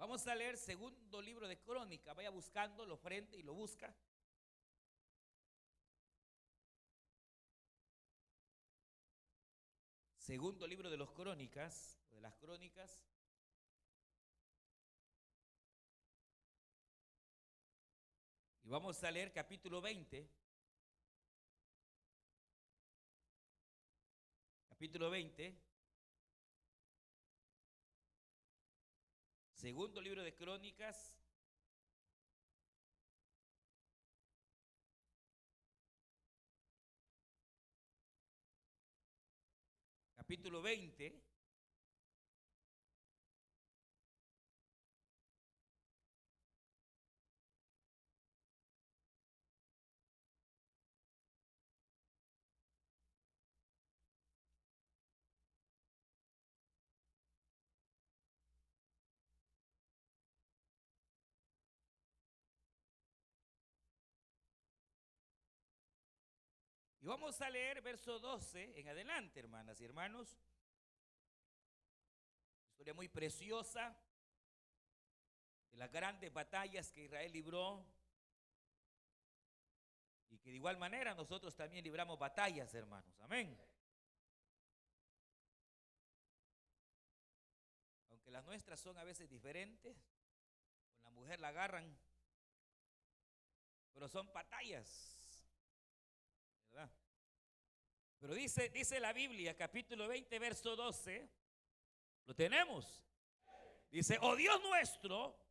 Vamos a leer segundo libro de Crónica. Vaya buscando, lo frente y lo busca. Segundo libro de los Crónicas, de las Crónicas. Y vamos a leer capítulo 20. Capítulo 20. Segundo libro de Crónicas. Capítulo 20. Y vamos a leer verso 12 en adelante, hermanas y hermanos. Historia muy preciosa de las grandes batallas que Israel libró y que de igual manera nosotros también libramos batallas, hermanos. Amén. Aunque las nuestras son a veces diferentes, con la mujer la agarran, pero son batallas, ¿verdad? Pero dice la Biblia, capítulo 20, verso 12, ¿lo tenemos? Dice, oh Dios nuestro,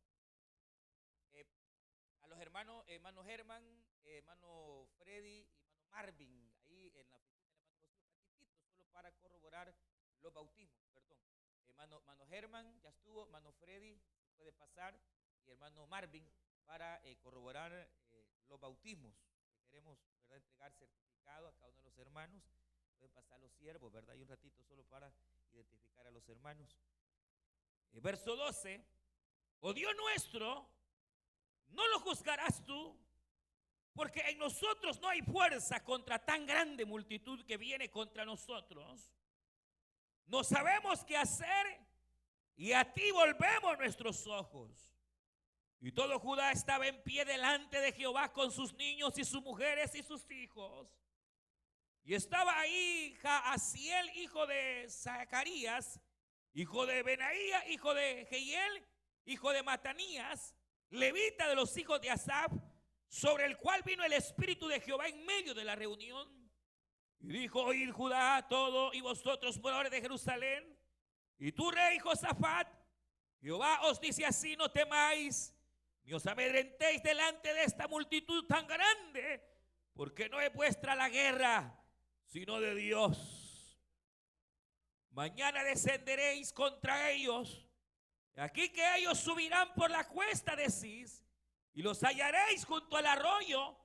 a los hermanos Germán, hermano Freddy y hermano Marvin, ahí en la oficina del hermano José, solo para corroborar los bautismos, perdón. Hermano Germán ya estuvo, hermano Freddy puede pasar, y hermano Marvin para corroborar los bautismos. Queremos, ¿verdad?, entregar certificado a cada uno de los hermanos. Pueden pasar los siervos, ¿verdad? Y un ratito solo para identificar a los hermanos. Verso 12, oh Dios nuestro, no lo juzgarás tú, porque en nosotros no hay fuerza contra tan grande multitud que viene contra nosotros. No sabemos qué hacer y a ti volvemos nuestros ojos. Y todo Judá estaba en pie delante de Jehová con sus niños y sus mujeres y sus hijos. Y estaba ahí Jaasiel, hijo de Zacarías, hijo de Benaía, hijo de Jehiel, hijo de Matanías, levita de los hijos de Asaf, sobre el cual vino el Espíritu de Jehová en medio de la reunión. Y dijo, oíd Judá todo y vosotros moradores de Jerusalén, y tú rey Josafat, Jehová os dice así, no temáis, ni os amedrentéis delante de esta multitud tan grande, porque no es vuestra la guerra, sino de Dios. Mañana descenderéis contra ellos, aquí que ellos subirán por la cuesta de Cis, y los hallaréis junto al arroyo,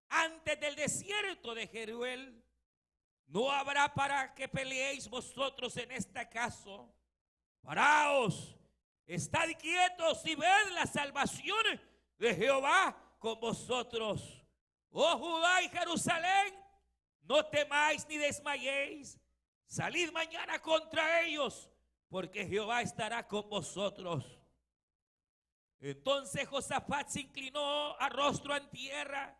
antes del desierto de Jeruel. No habrá para que peleéis vosotros en este caso. Paraos, estad quietos y ved la salvación de Jehová con vosotros. Oh Judá y Jerusalén, no temáis ni desmayéis. Salid mañana contra ellos, porque Jehová estará con vosotros. Entonces Josafat se inclinó a rostro en tierra,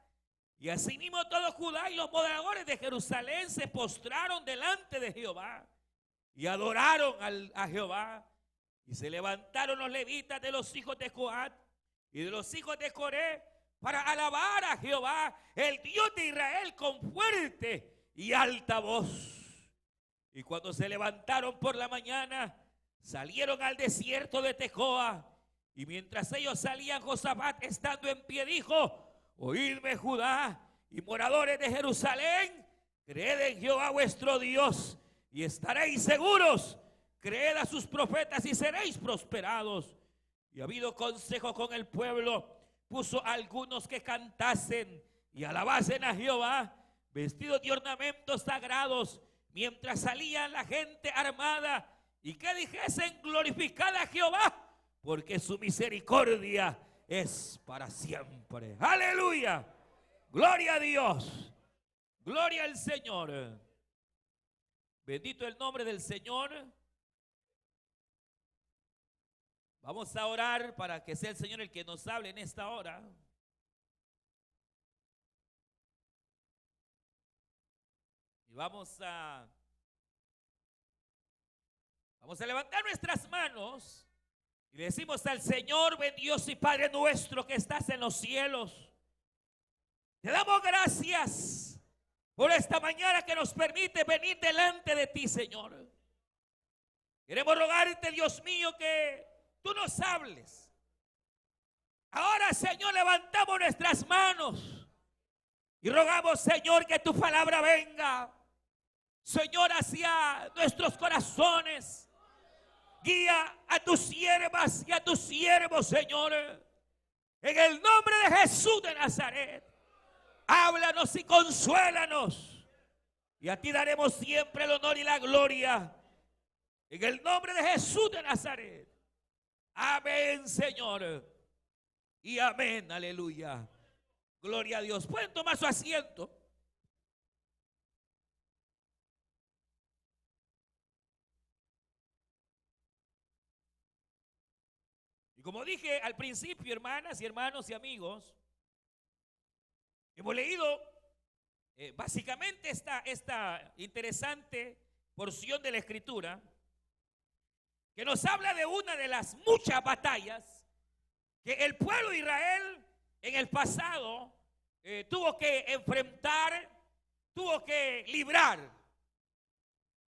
y asimismo todo Judá y los moradores de Jerusalén se postraron delante de Jehová y adoraron a Jehová. Y se levantaron los levitas de los hijos de Coat y de los hijos de Coré para alabar a Jehová, el Dios de Israel, con fuerte y alta voz. Y cuando se levantaron por la mañana, salieron al desierto de Tecoa. Y mientras ellos salían, Josafat, estando en pie, dijo, oídme Judá y moradores de Jerusalén, creed en Jehová vuestro Dios y estaréis seguros. Creed a sus profetas y seréis prosperados. Y habido consejo con el pueblo, puso a algunos que cantasen y alabasen a Jehová, vestidos de ornamentos sagrados, mientras salía la gente armada, y que dijesen, glorificad a Jehová, porque su misericordia es para siempre. Aleluya. Gloria a Dios. Gloria al Señor. Bendito el nombre del Señor. Vamos a orar para que sea el Señor el que nos hable en esta hora. Y vamos a levantar nuestras manos y decimos al Señor: ven Dios y Padre nuestro que estás en los cielos. Te damos gracias por esta mañana que nos permite venir delante de ti, Señor. Queremos rogarte, Dios mío, que tú nos hables. Ahora, Señor, levantamos nuestras manos y rogamos, Señor, que tu palabra venga, Señor, hacia nuestros corazones. Guía a tus siervas y a tus siervos, Señor, en el nombre de Jesús de Nazaret. Háblanos y consuélanos, y a ti daremos siempre el honor y la gloria, en el nombre de Jesús de Nazaret. Amén, Señor, y amén, aleluya. Gloria a Dios. Pueden tomar su asiento. Y como dije al principio, hermanas y hermanos y amigos, hemos leído básicamente esta interesante porción de la Escritura que nos habla de una de las muchas batallas que el pueblo de Israel en el pasado tuvo que enfrentar, tuvo que librar,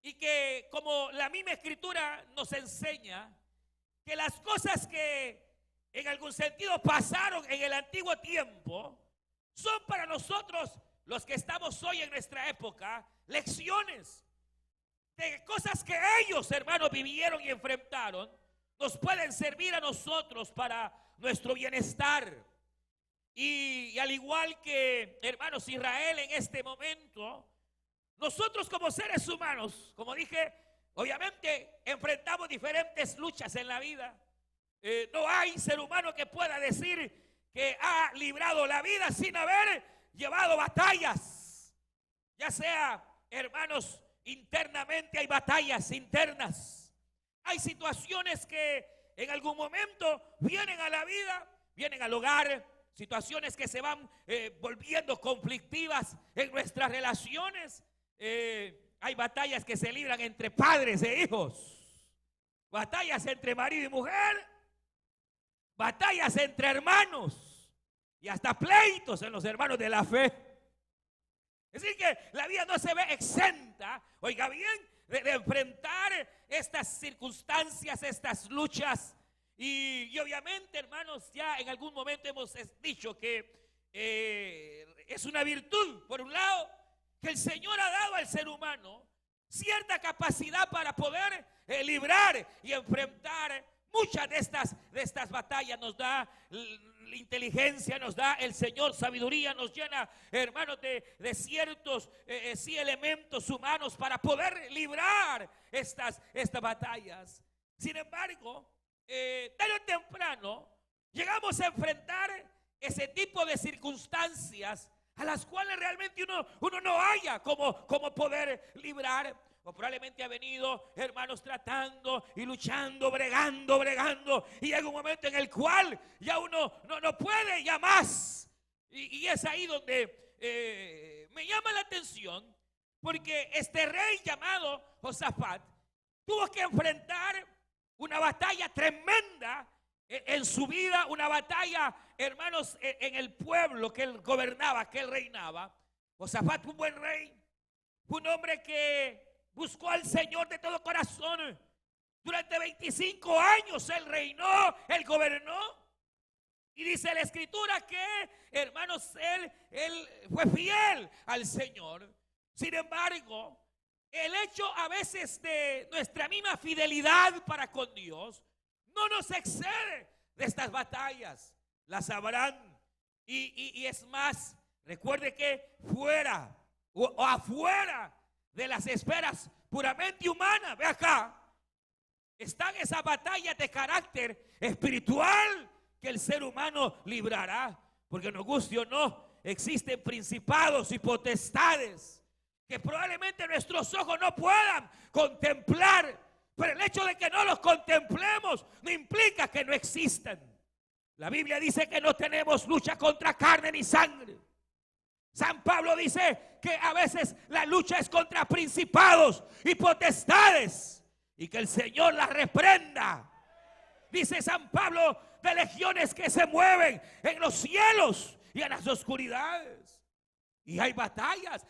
y que, como la misma Escritura nos enseña, que las cosas que en algún sentido pasaron en el antiguo tiempo son para nosotros, los que estamos hoy en nuestra época, lecciones de cosas que ellos, hermanos, vivieron y enfrentaron. Nos pueden servir a nosotros para nuestro bienestar. Y al igual que, hermanos, Israel en este momento, nosotros como seres humanos, como dije, obviamente enfrentamos diferentes luchas en la vida. No hay ser humano que pueda decir que ha librado la vida sin haber llevado batallas. Ya sea, hermanos, internamente hay batallas internas. Hay situaciones que en algún momento vienen a la vida, vienen al hogar, situaciones que se van volviendo conflictivas en nuestras relaciones. Hay batallas que se libran entre padres e hijos, batallas entre marido y mujer, batallas entre hermanos y hasta pleitos en los hermanos de la fe. Es decir, que la vida no se ve exenta, oiga bien, de enfrentar estas circunstancias, estas luchas. Y obviamente, hermanos, ya en algún momento hemos dicho que es una virtud, por un lado, que el Señor ha dado al ser humano cierta capacidad para poder librar y enfrentar muchas de estas batallas. Nos da inteligencia, nos da el Señor sabiduría, nos llena, hermanos, de ciertos sí, elementos humanos para poder librar estas batallas. Sin embargo, tarde o temprano llegamos a enfrentar ese tipo de circunstancias a las cuales realmente uno no haya como poder librar. O probablemente ha venido, hermanos, tratando y luchando, bregando, y llega un momento en el cual ya uno no puede ya más. Y es ahí donde me llama la atención, porque este rey llamado Josafat tuvo que enfrentar una batalla tremenda en su vida, una batalla, hermanos, en el pueblo que él gobernaba, que él reinaba. Josafat fue un buen rey, fue un hombre que buscó al Señor de todo corazón. Durante 25 años él reinó, él gobernó. Y dice la Escritura que, hermanos, él fue fiel al Señor. Sin embargo, el hecho a veces de nuestra misma fidelidad para con Dios no nos excede de estas batallas. Las habrán. Y es más, recuerde que fuera o afuera de las esferas puramente humanas, ve acá, están esas batallas de carácter espiritual que el ser humano librará. Porque nos guste o no, existen principados y potestades que probablemente nuestros ojos no puedan contemplar, Pero el hecho de que no los contemplemos no implica que no existan. La Biblia dice que no tenemos lucha contra carne ni sangre. San Pablo dice que a veces la lucha es contra principados y potestades y que el Señor las reprenda. Dice San Pablo de legiones que se mueven en los cielos y en las oscuridades. Y hay batallas,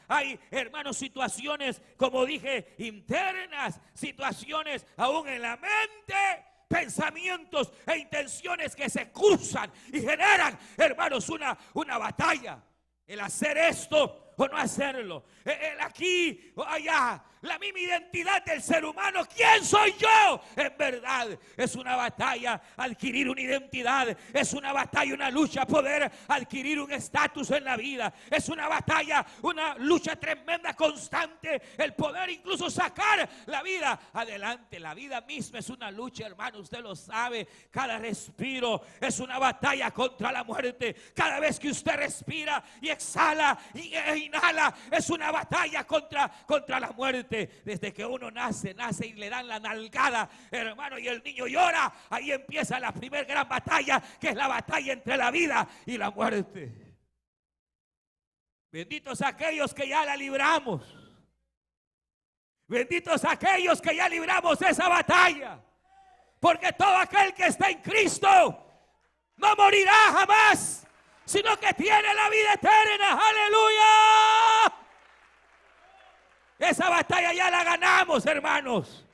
hay, hermanos, situaciones, como dije, internas, situaciones aún en la mente, pensamientos e intenciones que se cruzan y generan, hermanos, una batalla. El hacer esto o no hacerlo, el aquí o allá, la misma identidad del ser humano. ¿Quién soy yo? En verdad es una batalla adquirir una identidad, es una batalla, una lucha poder adquirir un estatus en la vida, es una batalla, una lucha tremenda, constante, el poder incluso sacar la vida adelante. La vida misma es una lucha, hermano, usted lo sabe. Cada respiro es una batalla contra la muerte. Cada vez que usted respira y exhala e inhala, es una batalla contra la muerte. Desde que uno nace y le dan la nalgada, hermano, y el niño llora, ahí empieza la primera gran batalla, que es la batalla entre la vida y la muerte. Benditos aquellos que ya la libramos. Benditos aquellos que ya libramos esa batalla. Porque todo aquel que está en Cristo no morirá jamás, sino que tiene la vida eterna. ¡Aleluya! Esa batalla ya la ganamos, hermanos.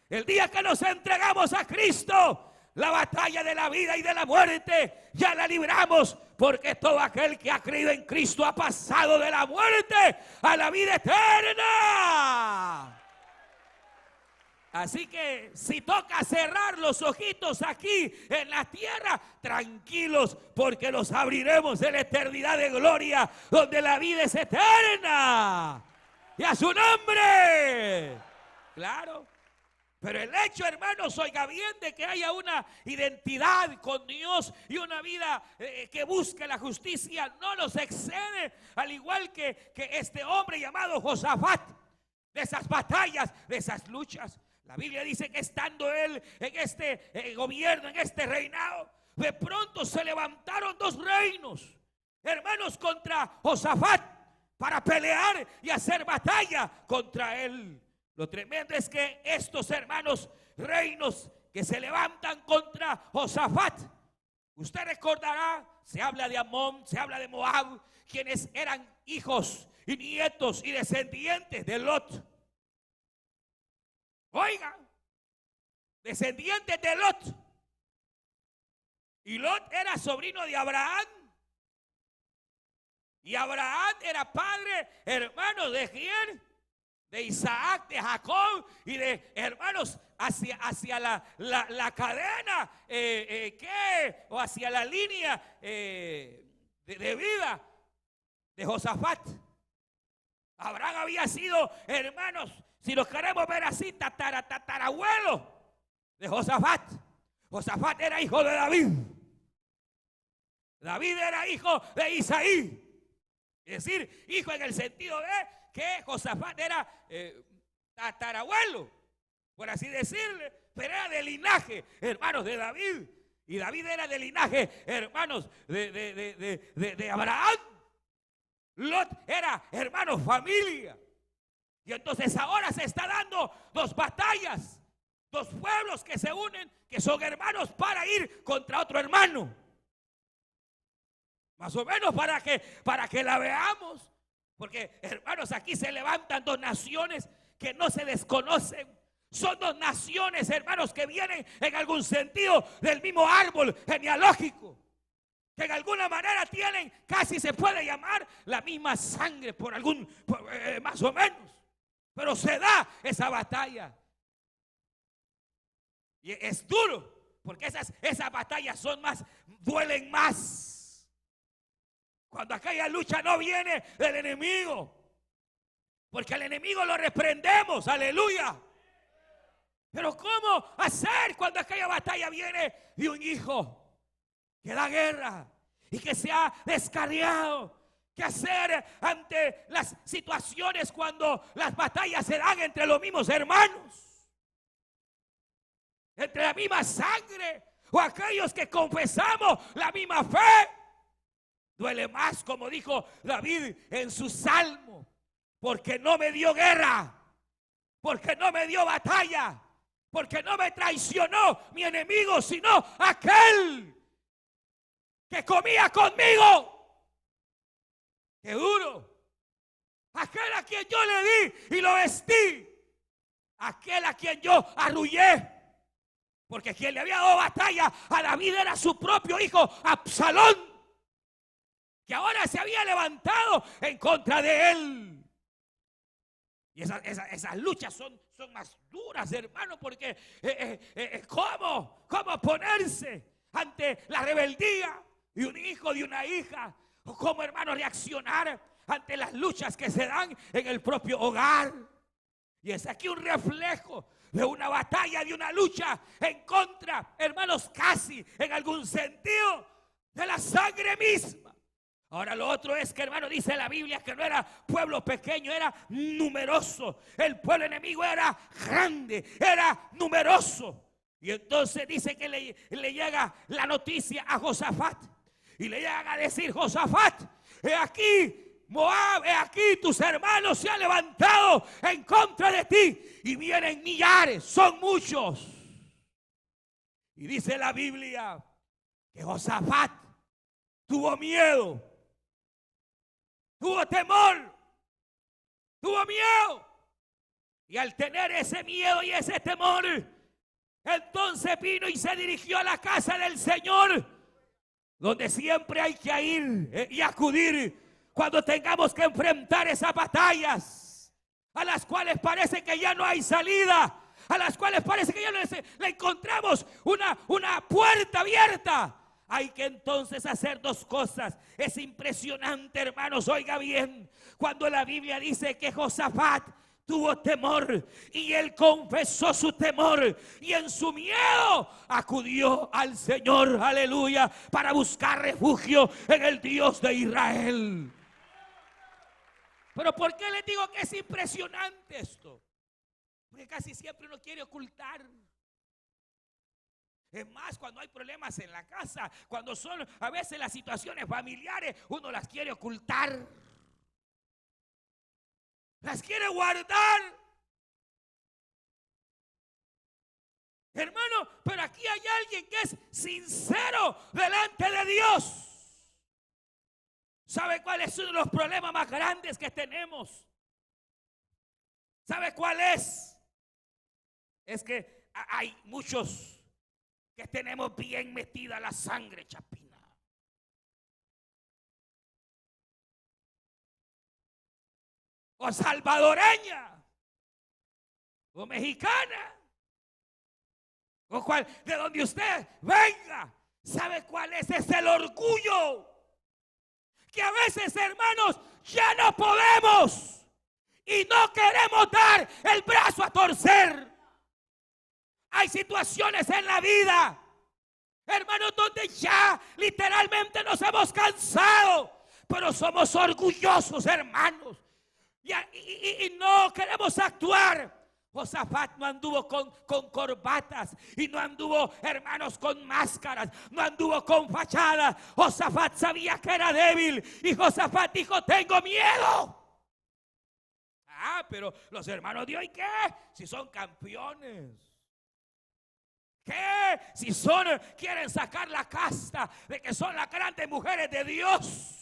El día que nos entregamos a Cristo, la batalla de la vida y de la muerte ya la libramos, porque todo aquel que ha creído en Cristo ha pasado de la muerte a la vida eterna. Así que si toca cerrar los ojitos aquí en la tierra, tranquilos, porque los abriremos en la eternidad de gloria, donde la vida es eterna. Y a su nombre. Claro. Pero el hecho, hermanos, oiga bien, de que haya una identidad con Dios y una vida que busque la justicia, no nos excede, al igual que este hombre llamado Josafat, de esas batallas, de esas luchas. La Biblia dice que estando él en este gobierno, en este reinado, de pronto se levantaron dos reinos, hermanos, contra Josafat, para pelear y hacer batalla contra él. Lo tremendo es que estos, hermanos, reinos que se levantan contra Josafat, usted recordará, se habla de Amón, se habla de Moab, quienes eran hijos y nietos y descendientes de Lot. Oiga, descendientes de Lot. Y Lot era sobrino de Abraham. Y Abraham era padre, hermanos, ¿de quién? De Isaac, de Jacob y de, hermanos, hacia la cadena, o hacia la línea de vida de Josafat. Abraham había sido, hermanos, si los queremos ver así, tatarabuelo de Josafat. Josafat era hijo de David. David era hijo de Isaí. Es decir, hijo en el sentido de que Josafat era tatarabuelo, por así decirle, pero era de linaje, hermanos, de David. Y David era de linaje, hermanos, de Abraham. Lot era, hermanos, familia. Y entonces ahora se está dando dos batallas, dos pueblos que se unen, que son hermanos, para ir contra otro hermano. Más o menos para que la veamos. Porque, hermanos, aquí se levantan dos naciones que no se desconocen. Son dos naciones, hermanos, que vienen en algún sentido del mismo árbol genealógico. Que en alguna manera tienen, casi se puede llamar, la misma sangre más o menos. Pero se da esa batalla. Y es duro, porque esas batallas duelen más. Cuando aquella lucha no viene del enemigo. Porque al enemigo lo reprendemos, aleluya. Pero ¿cómo hacer cuando aquella batalla viene de un hijo que da guerra y que se ha descarriado? ¿Qué hacer ante las situaciones cuando las batallas se dan entre los mismos hermanos? entre la misma sangre, o aquellos que confesamos la misma fe. Duele más, como dijo David en su salmo, porque no me dio guerra, porque no me dio batalla, porque no me traicionó mi enemigo, sino aquel que comía conmigo. ¡Qué duro! Aquel a quien yo le di y lo vestí, aquel a quien yo arrullé, porque quien le había dado batalla a David era su propio hijo Absalón, que ahora se había levantado en contra de él. Y esas luchas son más duras, hermano, porque ¿cómo ponerse ante la rebeldía de un hijo, de una hija? ¿O cómo, hermano, reaccionar ante las luchas que se dan en el propio hogar? Y es aquí un reflejo de una batalla, de una lucha en contra, hermanos, casi en algún sentido, de la sangre misma. Ahora lo otro es que, hermano, dice la Biblia que no era pueblo pequeño, era numeroso. El pueblo enemigo era grande, era numeroso. Y entonces dice que le llega la noticia a Josafat. Y le llega a decir: Josafat, he aquí Moab, he aquí tus hermanos se han levantado en contra de ti. Y vienen millares, son muchos. Y dice la Biblia que Josafat tuvo miedo, tuvo temor, tuvo miedo. Y al tener ese miedo y ese temor, entonces vino y se dirigió a la casa del Señor, donde siempre hay que ir y acudir cuando tengamos que enfrentar esas batallas, a las cuales parece que ya no hay salida, a las cuales parece que ya no le encontramos una puerta abierta. Hay que entonces hacer dos cosas. Es impresionante, hermanos, oiga bien, cuando la Biblia dice que Josafat tuvo temor y él confesó su temor y en su miedo acudió al Señor, aleluya, para buscar refugio en el Dios de Israel. Pero ¿por qué les digo que es impresionante esto? Porque casi siempre uno quiere ocultar. Es más, cuando hay problemas en la casa, cuando son a veces las situaciones familiares, uno las quiere ocultar, las quiere guardar. Hermano, pero aquí hay alguien que es sincero delante de Dios. ¿Sabe cuál es uno de los problemas más grandes que tenemos? ¿Sabe cuál es? Es que hay muchos que tenemos bien metida la sangre chapina. O salvadoreña, o mexicana, o cual, de donde usted venga. ¿Sabe cuál es? Es el orgullo. Que a veces, hermanos, ya no podemos y no queremos dar el brazo a torcer. Hay situaciones en la vida, hermanos, donde ya literalmente nos hemos cansado, pero somos orgullosos, hermanos, y no queremos actuar. Josafat no anduvo con corbatas y no anduvo, hermanos, con máscaras, no anduvo con fachadas. Josafat sabía que era débil y Josafat dijo: tengo miedo. Pero los hermanos de hoy, ¿qué? Si son campeones. ¿Qué? Si quieren sacar la casta de que son las grandes mujeres de Dios.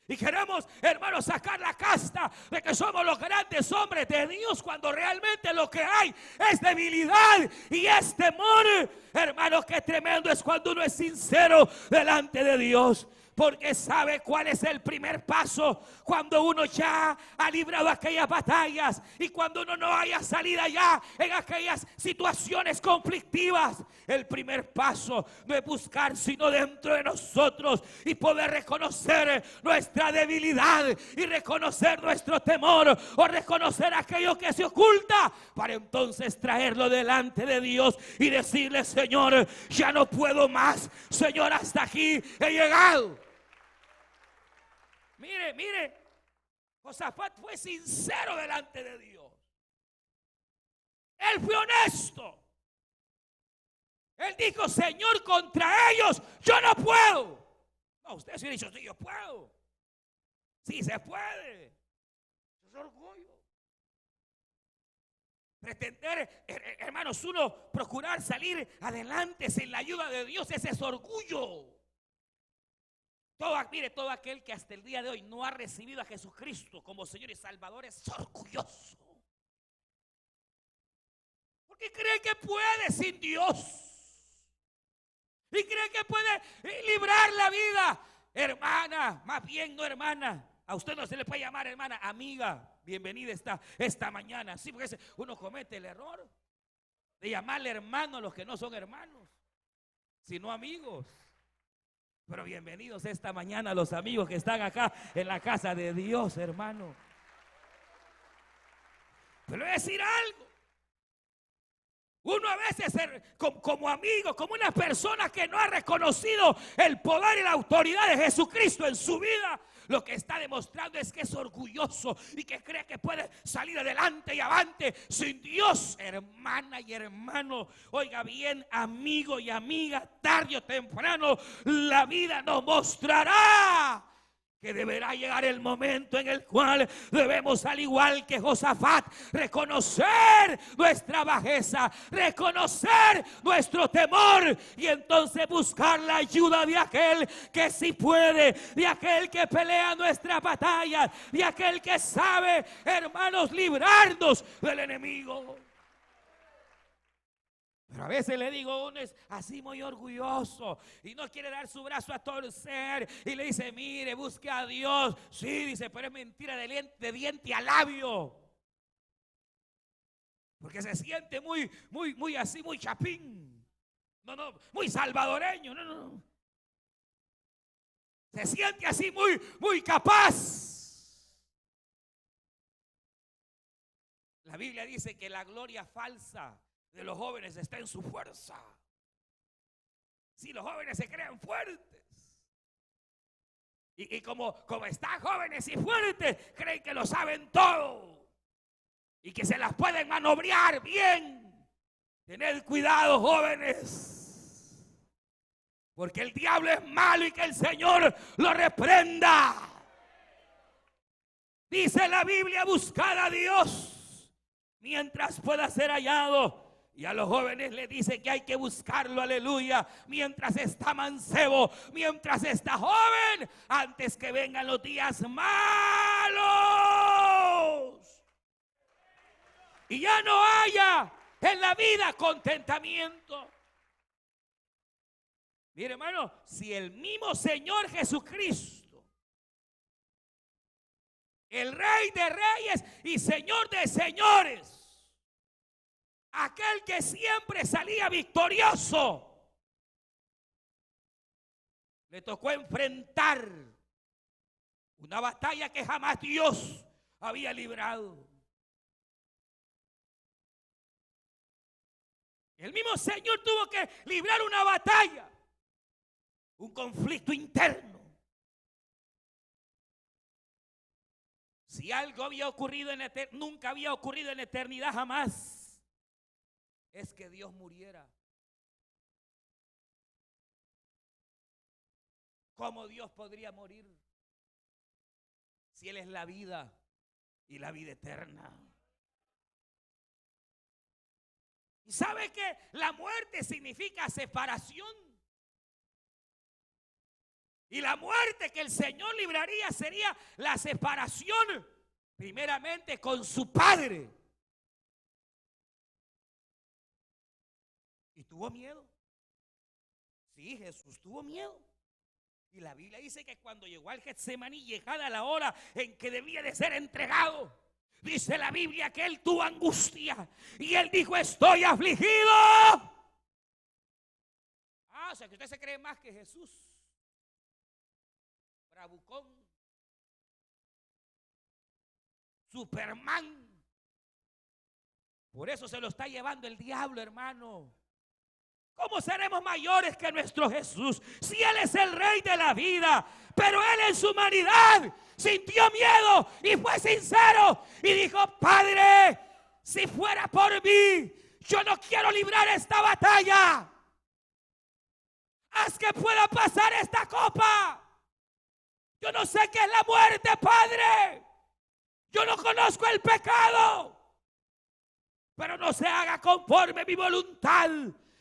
Y queremos, hermanos, sacar la casta de que somos los grandes hombres de Dios, cuando realmente lo que hay es debilidad y es temor. Hermanos, qué tremendo es cuando uno es sincero delante de Dios. Porque sabe cuál es el primer paso cuando uno ya ha librado aquellas batallas y cuando uno no haya salida ya en aquellas situaciones conflictivas. El primer paso no es buscar sino dentro de nosotros y poder reconocer nuestra debilidad y reconocer nuestro temor o reconocer aquello que se oculta para entonces traerlo delante de Dios y decirle: Señor, ya no puedo más, Señor, hasta aquí he llegado. Mire, Josafat fue sincero delante de Dios. Él fue honesto. Él dijo, Señor, contra ellos yo no puedo. No, usted sí ha dicho, sí, yo puedo. Sí, se puede. Eso es orgullo. Pretender, hermanos, uno procurar salir adelante sin la ayuda de Dios, ese es orgullo. Mire, todo aquel que hasta el día de hoy no ha recibido a Jesucristo como Señor y Salvador es orgulloso. Porque cree que puede sin Dios. Y cree que puede librar la vida. Hermana, más bien no hermana. A usted no se le puede llamar hermana, amiga. Bienvenida esta mañana. Sí, porque uno comete el error de llamarle hermano a los que no son hermanos, sino amigos. Pero bienvenidos esta mañana a los amigos que están acá en la casa de Dios, hermano. Pero voy a decir algo. Uno a veces como amigo, como una persona que no ha reconocido el poder y la autoridad de Jesucristo en su vida, lo que está demostrando es que es orgulloso y que cree que puede salir adelante y avante sin Dios. Hermana y hermano, oiga bien, amigo y amiga, tarde o temprano la vida nos mostrará que deberá llegar el momento en el cual debemos, al igual que Josafat, reconocer nuestra bajeza, reconocer nuestro temor y entonces buscar la ayuda de aquel que sí puede, de aquel que pelea nuestra batalla, de aquel que sabe, hermanos, librarnos del enemigo. Pero a veces le digo, uno es así muy orgulloso y no quiere dar su brazo a torcer y le dice, mire, busque a Dios. Sí, dice, pero es mentira de diente a labio. Porque se siente muy así, muy chapín. No, muy salvadoreño, no. Se siente así muy capaz. La Biblia dice que la gloria falsa de los jóvenes está en su fuerza. Si los jóvenes se crean fuertes y como están jóvenes y fuertes, creen que lo saben todo y que se las pueden manobrear bien. Tened cuidado, jóvenes, porque el diablo es malo y que el Señor lo reprenda. Dice la Biblia, buscad a Dios mientras pueda ser hallado. Y a los jóvenes les dice que hay que buscarlo, aleluya, mientras está mancebo, mientras está joven, antes que vengan los días malos. Y ya no haya en la vida contentamiento. Mire, hermano, si el mismo Señor Jesucristo, el Rey de Reyes y Señor de Señores, aquel que siempre salía victorioso, le tocó enfrentar una batalla que jamás Dios había librado. El mismo Señor tuvo que librar una batalla, un conflicto interno. Si algo había ocurrido nunca había ocurrido en la eternidad jamás, es que Dios muriera. ¿Cómo Dios podría morir si Él es la vida y la vida eterna? ¿Y sabe que la muerte significa separación? Y la muerte que el Señor libraría sería la separación primeramente con su Padre. Y tuvo miedo. Sí, Jesús tuvo miedo. Y la Biblia dice que cuando llegó al Getsemaní, llegada la hora en que debía de ser entregado, dice la Biblia que él tuvo angustia. Y él dijo, estoy afligido. O sea que usted se cree más que Jesús. Bravucón. Superman. Por eso se lo está llevando el diablo, hermano. ¿Cómo seremos mayores que nuestro Jesús? Si Él es el Rey de la vida, pero Él en su humanidad sintió miedo y fue sincero y dijo, Padre, si fuera por mí, yo no quiero librar esta batalla. haz que pueda pasar esta copa. Yo no sé qué es la muerte, Padre. Yo no conozco el pecado. Pero no se haga conforme mi voluntad,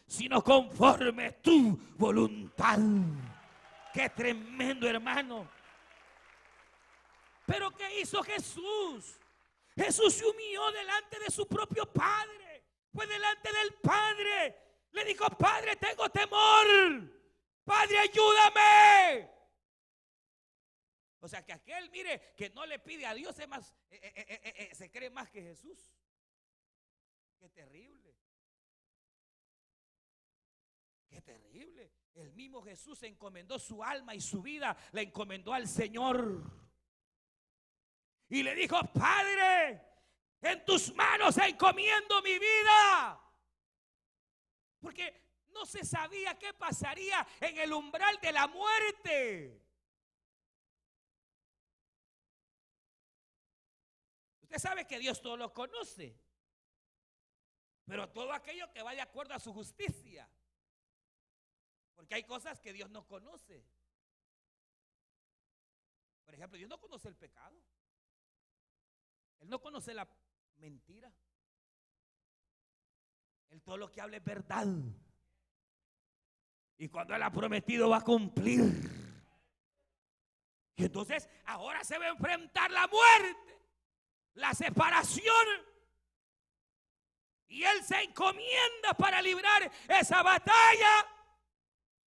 sino conforme tu voluntad. Qué tremendo, hermano. Pero ¿qué hizo Jesús? Jesús se humilló delante de su propio Padre. Fue delante del Padre. Le dijo: Padre, tengo temor. Padre, ayúdame. O sea que aquel, mire, que no le pide a Dios es más, se cree más que Jesús. Qué terrible. Qué terrible. El mismo Jesús encomendó su alma y su vida, la encomendó al Señor. Y le dijo: Padre, en tus manos encomiendo mi vida. Porque no se sabía qué pasaría en el umbral de la muerte. Usted sabe que Dios todo lo conoce, pero todo aquello que va de acuerdo a su justicia. Porque hay cosas que Dios no conoce. Por ejemplo, Dios no conoce el pecado. Él no conoce la mentira. Él todo lo que habla es verdad. Y cuando Él ha prometido va a cumplir. Y entonces ahora se va a enfrentar la muerte, la separación. Y Él se encomienda para librar esa batalla.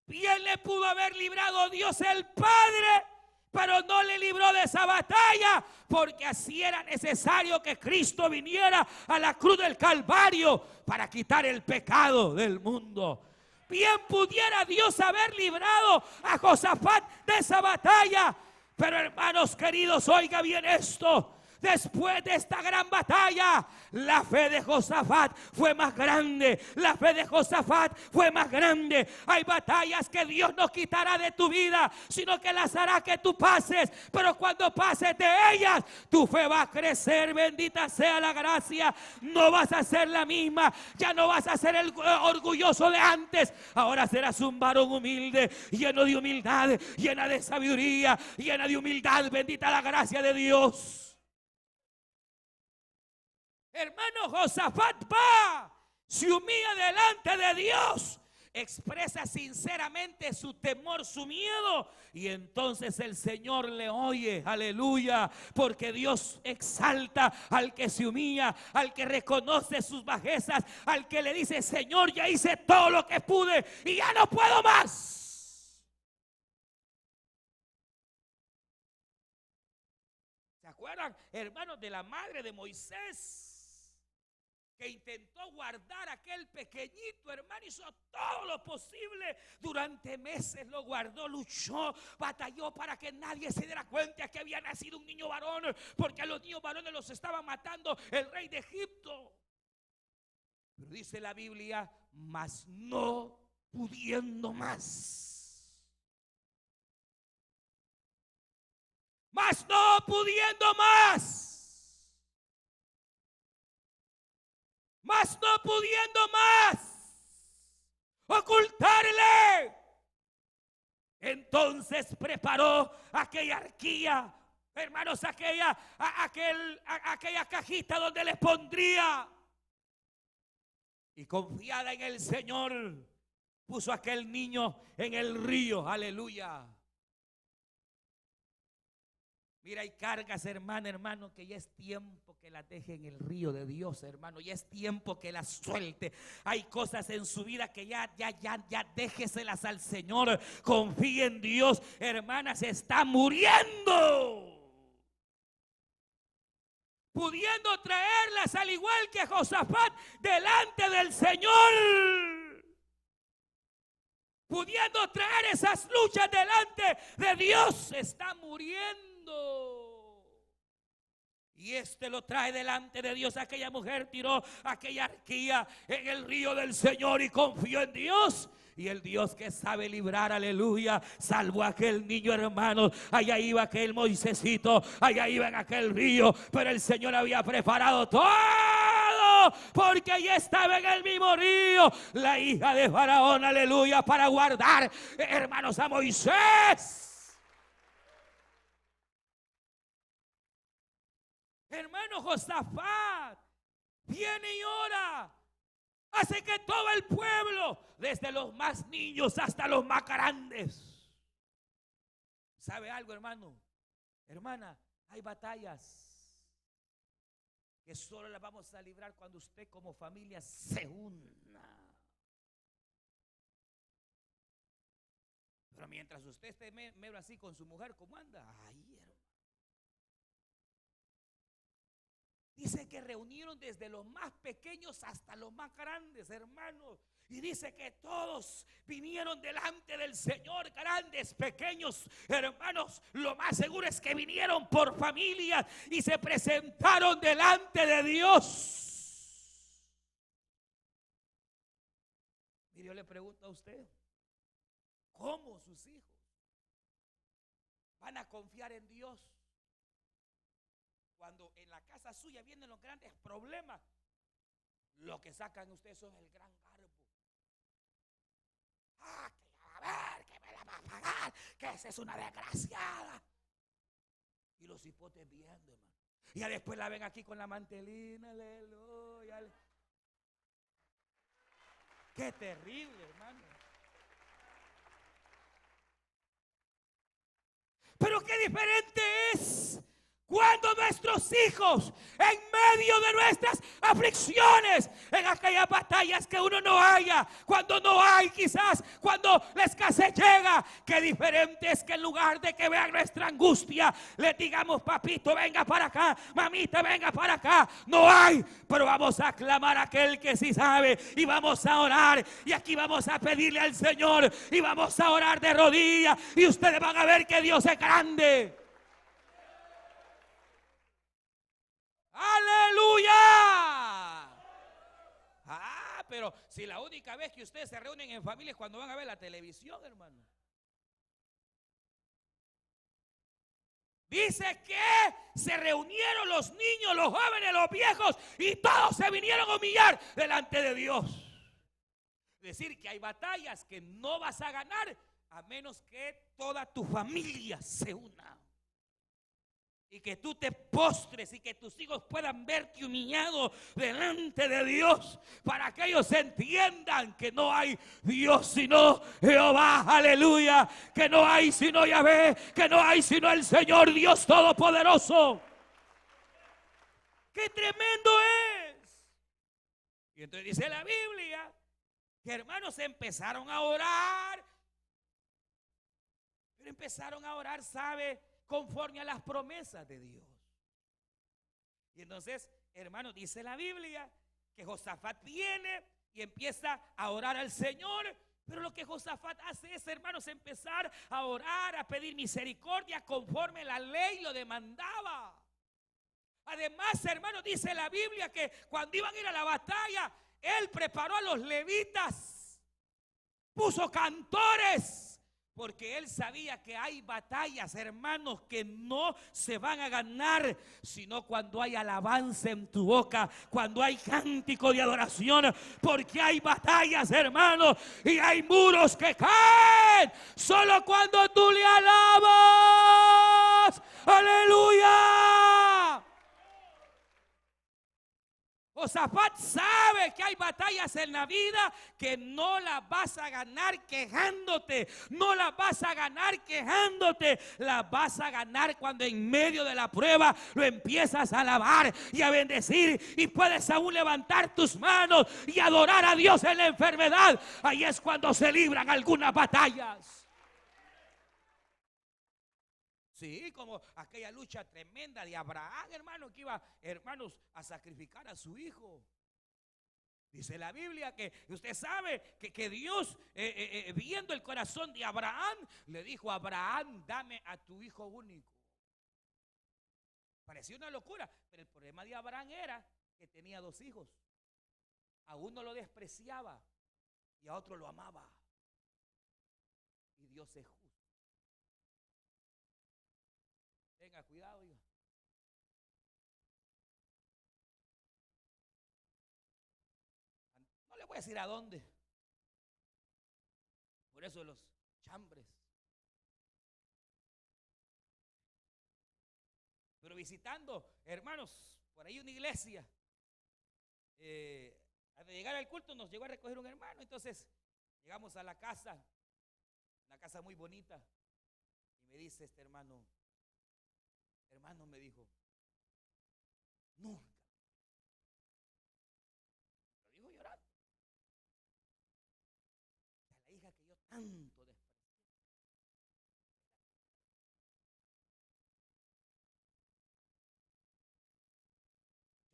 Bien le pudo haber librado Dios el Padre, pero no le libró de esa batalla, porque así era necesario que Cristo viniera a la cruz del Calvario para quitar el pecado del mundo. Bien pudiera Dios haber librado a Josafat de esa batalla, pero hermanos queridos, oiga bien esto. Después de esta gran batalla, la fe de Josafat fue más grande. La fe de Josafat fue más grande. Hay batallas que Dios no quitará de tu vida, sino que las hará que tú pases. Pero cuando pases de ellas, tu fe va a crecer. Bendita sea la gracia. No vas a ser la misma. Ya no vas a ser el orgulloso de antes. Ahora serás un varón humilde, lleno de humildad, llena de sabiduría, llena de humildad. Bendita la gracia de Dios. Hermano, Josafat va, se humilla delante de Dios, expresa sinceramente su temor, su miedo, y entonces el Señor le oye, aleluya, porque Dios exalta al que se humilla, al que reconoce sus bajezas, al que le dice: Señor, ya hice todo lo que pude y ya no puedo más. ¿Se acuerdan, hermanos, de la madre de Moisés, que intentó guardar a aquel pequeñito, hermano? Hizo todo lo posible durante meses, lo guardó, luchó, batalló para que nadie se diera cuenta que había nacido un niño varón, porque a los niños varones los estaba matando el rey de Egipto. Pero dice la Biblia: mas no pudiendo más, mas no pudiendo más, mas no pudiendo más ocultarle, entonces preparó aquella arquilla, hermanos, aquella cajita donde les pondría, y confiada en el Señor puso aquel niño en el río. Aleluya. Mira, hay cargas, hermano, que ya es tiempo que las deje en el río de Dios, hermano. Ya es tiempo que las suelte. Hay cosas en su vida que ya déjeselas al Señor. Confíe en Dios, hermana, se está muriendo, pudiendo traerlas al igual que Josafat delante del Señor, pudiendo traer esas luchas delante de Dios. Se está muriendo. Y lo trae delante de Dios. Aquella mujer tiró aquella arquilla en el río del Señor y confió en Dios. Y el Dios que sabe librar, aleluya, salvó a aquel niño, hermano. Allá iba aquel Moisésito, allá iba en aquel río, pero el Señor había preparado todo porque ella estaba en el mismo río, la hija de Faraón, aleluya, para guardar, hermanos, a Moisés. Hermano, Josafat viene y ora. Hace que todo el pueblo, desde los más niños hasta los más grandes. ¿Sabe algo, hermano? Hermana, hay batallas que solo las vamos a librar cuando usted como familia se una. Pero mientras usted esté medio así con su mujer, ¿cómo anda? Ay, hermano. Dice que reunieron desde los más pequeños hasta los más grandes, hermanos. Y dice que todos vinieron delante del Señor, grandes, pequeños, hermanos. Lo más seguro es que vinieron por familia y se presentaron delante de Dios. Y yo le pregunto a usted, ¿cómo sus hijos van a confiar en Dios cuando en la casa suya vienen los grandes problemas? Lo que sacan ustedes son el gran garbo. Ah, que a ver, que me la va a pagar, que esa es una desgraciada. Y los hipotes viendo, hermano. Y ya después la ven aquí con la mantelina, aleluya. Qué terrible, hermano. Pero qué diferente es cuando nuestros hijos, en medio de nuestras aflicciones, en aquellas batallas que uno no haya, cuando no hay quizás, cuando la escasez llega, qué diferente es que en lugar de que vean nuestra angustia, le digamos, papito, venga para acá, mamita, venga para acá. No hay, pero vamos a clamar a aquel que sí sabe y vamos a orar. Y aquí vamos a pedirle al Señor y vamos a orar de rodillas y ustedes van a ver que Dios es grande. ¡Aleluya! Ah, pero si la única vez que ustedes se reúnen en familia es cuando van a ver la televisión, hermano. Dice que se reunieron los niños, los jóvenes, los viejos y todos se vinieron a humillar delante de Dios. Es decir, que hay batallas que no vas a ganar a menos que toda tu familia se una. Y que tú te postres y que tus hijos puedan verte humillado delante de Dios, para que ellos entiendan que no hay Dios sino Jehová, aleluya, que no hay sino Yahvé, que no hay sino el Señor Dios Todopoderoso. ¡Qué tremendo es! Y entonces dice la Biblia que hermanos empezaron a orar, pero empezaron a orar, ¿sabe?, conforme a las promesas de Dios. Y entonces, hermanos, dice la Biblia que Josafat viene y empieza a orar al Señor. Pero lo que Josafat hace es, hermanos, empezar a orar, a pedir misericordia conforme la ley lo demandaba. Además, hermanos, dice la Biblia que cuando iban a ir a la batalla, él preparó a los levitas, puso cantores, porque él sabía que hay batallas, hermanos, que no se van a ganar, sino cuando hay alabanza en tu boca, cuando hay cántico de adoración, porque hay batallas, hermanos, y hay muros que caen solo cuando tú le alabas. ¡Aleluya! Josafat sabe que hay batallas en la vida que no las vas a ganar quejándote, no las vas a ganar quejándote, las vas a ganar cuando en medio de la prueba lo empiezas a alabar y a bendecir y puedes aún levantar tus manos y adorar a Dios en la enfermedad. Ahí es cuando se libran algunas batallas. Sí, como aquella lucha tremenda de Abraham, hermano, que iba, hermanos, a sacrificar a su hijo. Dice la Biblia que usted sabe que Dios, viendo el corazón de Abraham, le dijo a Abraham, dame a tu hijo único. Parecía una locura, pero el problema de Abraham era que tenía dos hijos. A uno lo despreciaba y a otro lo amaba. Y Dios es justo. Tenga cuidado, hijo. voy a decir a dónde. Por eso los chambres. Pero visitando, hermanos, por ahí una iglesia, al llegar al culto nos llegó a recoger un hermano. Entonces llegamos a la casa, una casa muy bonita, y me dice este hermano me dijo, nunca, lo dijo llorando, la hija que yo tanto desprecié.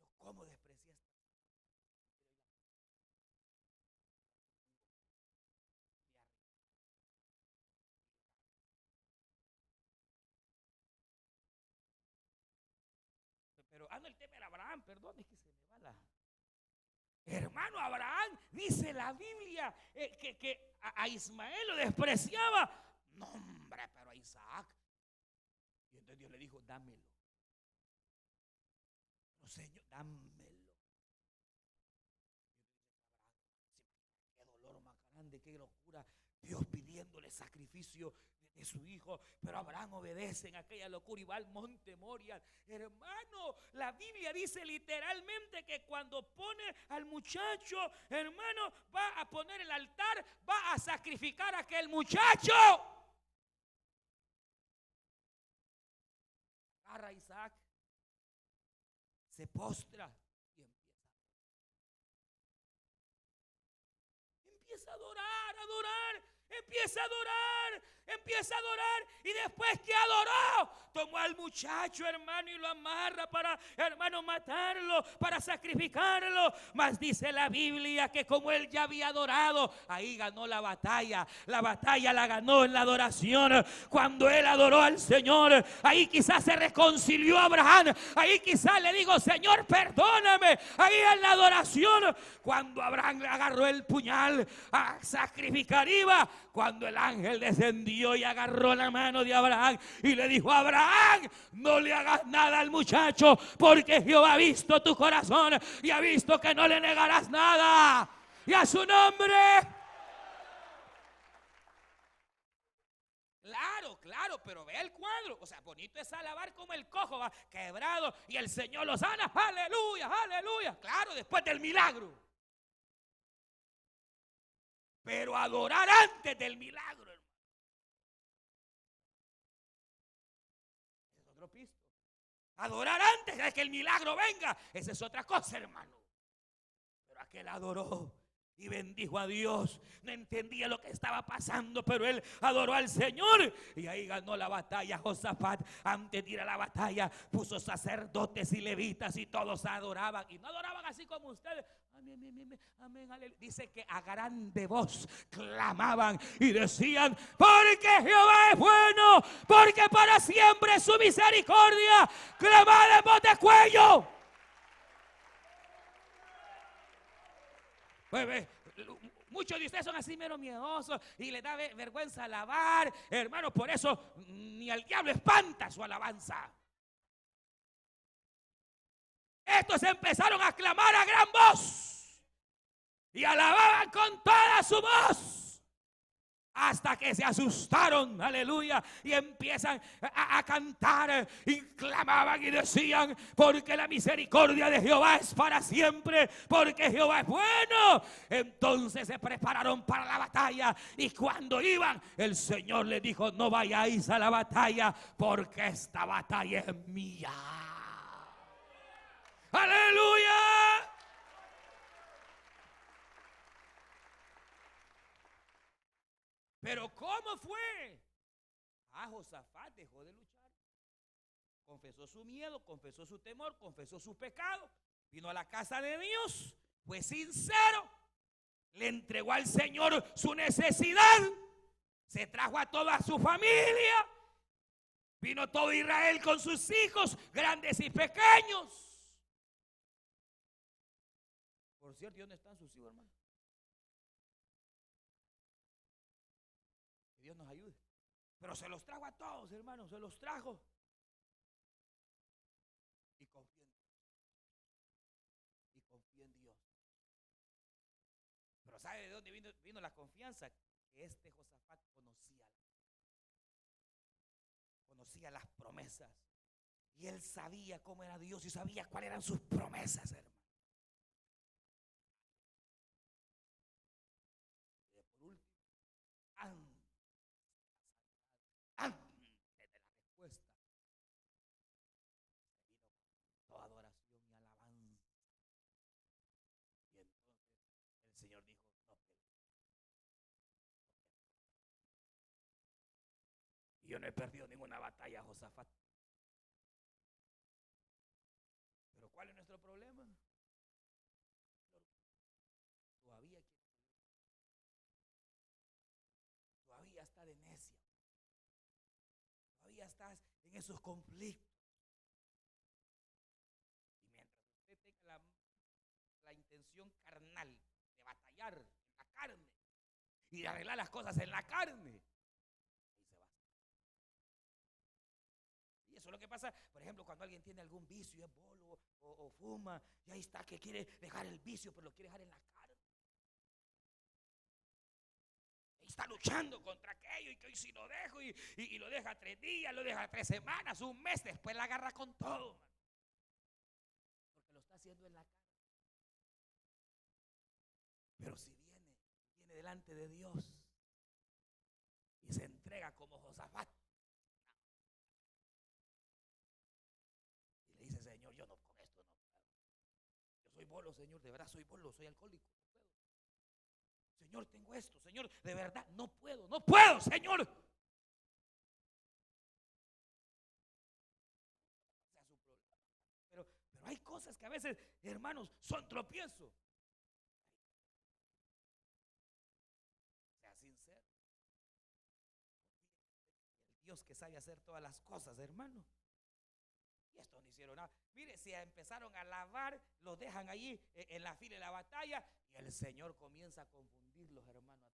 Yo cómo desprecié esta. Pero no, el tema era Abraham, perdón, es que se me va la. Hermano, Abraham, dice la Biblia, que a Ismael lo despreciaba. No, hombre, pero a Isaac. Y entonces Dios le dijo, dámelo. No, Señor, dámelo. Qué dolor más grande, qué locura. Dios pidiéndole sacrificio de su hijo, pero Abraham obedece en aquella locura y va al monte Moria. Hermano, la Biblia dice literalmente que cuando pone al muchacho, hermano, va a poner el altar, va a sacrificar a aquel muchacho. Agarra a Isaac, se postra y empieza a adorar, empieza a adorar, y después que adoró, tomó al muchacho, hermano, y lo amarra para, hermano, matarlo, para sacrificarlo. Mas dice la Biblia que como él ya había adorado, ahí ganó la batalla la ganó en la adoración. Cuando él adoró al Señor, ahí quizás se reconcilió a Abraham, ahí quizás le digo, Señor, perdóname, ahí en la adoración, cuando Abraham le agarró el puñal a sacrificar, iba cuando el ángel descendió y agarró la mano de Abraham y le dijo, Abraham, no le hagas nada al muchacho, porque Jehová ha visto tu corazón y ha visto que no le negarás nada, y a su nombre. Claro, pero ve el cuadro. O sea, bonito es alabar como el cojo va quebrado y el Señor lo sana. Aleluya, aleluya. Claro, después del milagro. Pero adorar antes del milagro, hermano, es otro pisto. Adorar antes de que el milagro venga, esa es otra cosa, hermano. Pero aquel adoró y bendijo a Dios. No entendía lo que estaba pasando, pero él adoró al Señor y ahí ganó la batalla. Josafat, antes de ir a la batalla, puso sacerdotes y levitas y todos adoraban, y no adoraban así como ustedes. Amén, amén, aleluya. Dice que a grande voz clamaban y decían, porque Jehová es bueno, porque para siempre es su misericordia. Clamad en voz de cuello. Pues, muchos de ustedes son así mero miedosos y les da vergüenza alabar, hermano. Por eso ni al diablo espanta su alabanza. Estos empezaron a clamar a gran voz y alababan con toda su voz, hasta que se asustaron, aleluya, y empiezan a cantar y clamaban y decían, porque la misericordia de Jehová es para siempre, porque Jehová es bueno. Entonces se prepararon para la batalla, y cuando iban, el Señor les dijo, no vayáis a la batalla, porque esta batalla es mía. Aleluya. Pero ¿cómo fue? Josafat dejó de luchar. Confesó su miedo, confesó su temor, confesó su pecado. Vino a la casa de Dios, fue sincero, le entregó al Señor su necesidad, se trajo a toda su familia. Vino todo Israel con sus hijos, grandes y pequeños. Por cierto, ¿y dónde están sus hijos, hermano? Que Dios nos ayude. Pero se los trajo a todos, hermanos, se los trajo. Y confía en Dios. ¿sabe de dónde vino la confianza? Que este Josafat conocía las promesas. Y él sabía cómo era Dios y sabía cuáles eran sus promesas, hermano. Y por último, antes de la respuesta, se vino con toda adoración y alabanza. Y entonces el Señor dijo, no pegues. Y yo no he perdido ninguna batalla, Josafat. Pero ¿cuál es nuestro problema? Todavía está de necia. Todavía estás en esos conflictos. Y mientras usted tenga la intención carnal de batallar en la carne y de arreglar las cosas en la carne, ahí se va. Y eso es lo que pasa, por ejemplo, cuando alguien tiene algún vicio, es bolo o fuma, y ahí está que quiere dejar el vicio, pero lo quiere dejar en la carne. Está luchando contra aquello y que hoy sí lo dejo y lo deja 3 días, lo deja 3 semanas, un mes, después la agarra con todo, man. Porque lo está haciendo en la carne. Pero si viene delante de Dios y se entrega como Josafat y le dice, Señor, yo no con esto no puedo. Yo soy bolo, Señor, de verdad soy bolo, soy alcohólico. Señor, tengo esto, Señor, de verdad, no puedo, Señor. Pero hay cosas que a veces, hermanos, son tropiezos. Sea sincero. El Dios que sabe hacer todas las cosas, hermano. Y estos no hicieron nada. Mire, si empezaron a lavar, los dejan allí en la fila de la batalla y el Señor comienza a confundirlos, hermanos.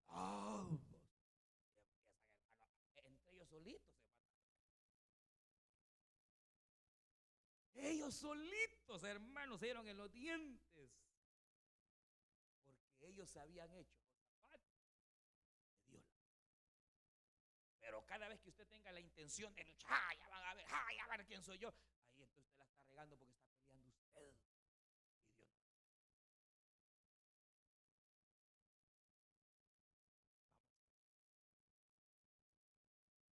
Entre ellos solitos se mataron. Ellos solitos, hermanos, se dieron en los dientes. Porque ellos habían hecho Josafat de Dios. Pero cada vez que usted tenga la intención de luchar, ya van a ver quién soy yo. Ahí entonces usted la está regando porque está peleando usted. Y Dios.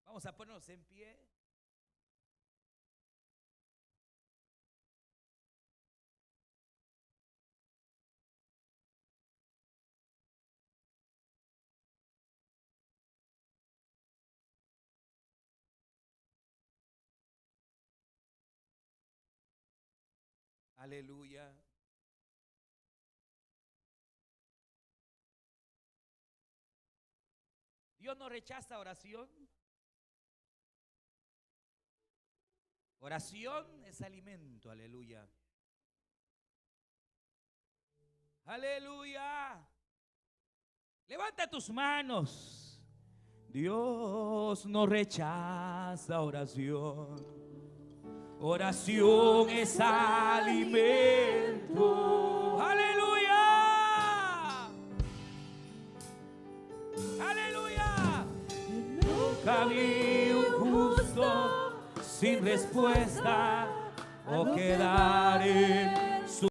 Vamos a ponernos en pie. Aleluya. Dios no rechaza oración. Oración es alimento, aleluya. Aleluya. Levanta tus manos. Dios no rechaza oración. Oración es alimento. Aleluya. Aleluya. Nunca vi un justo sin respuesta o quedar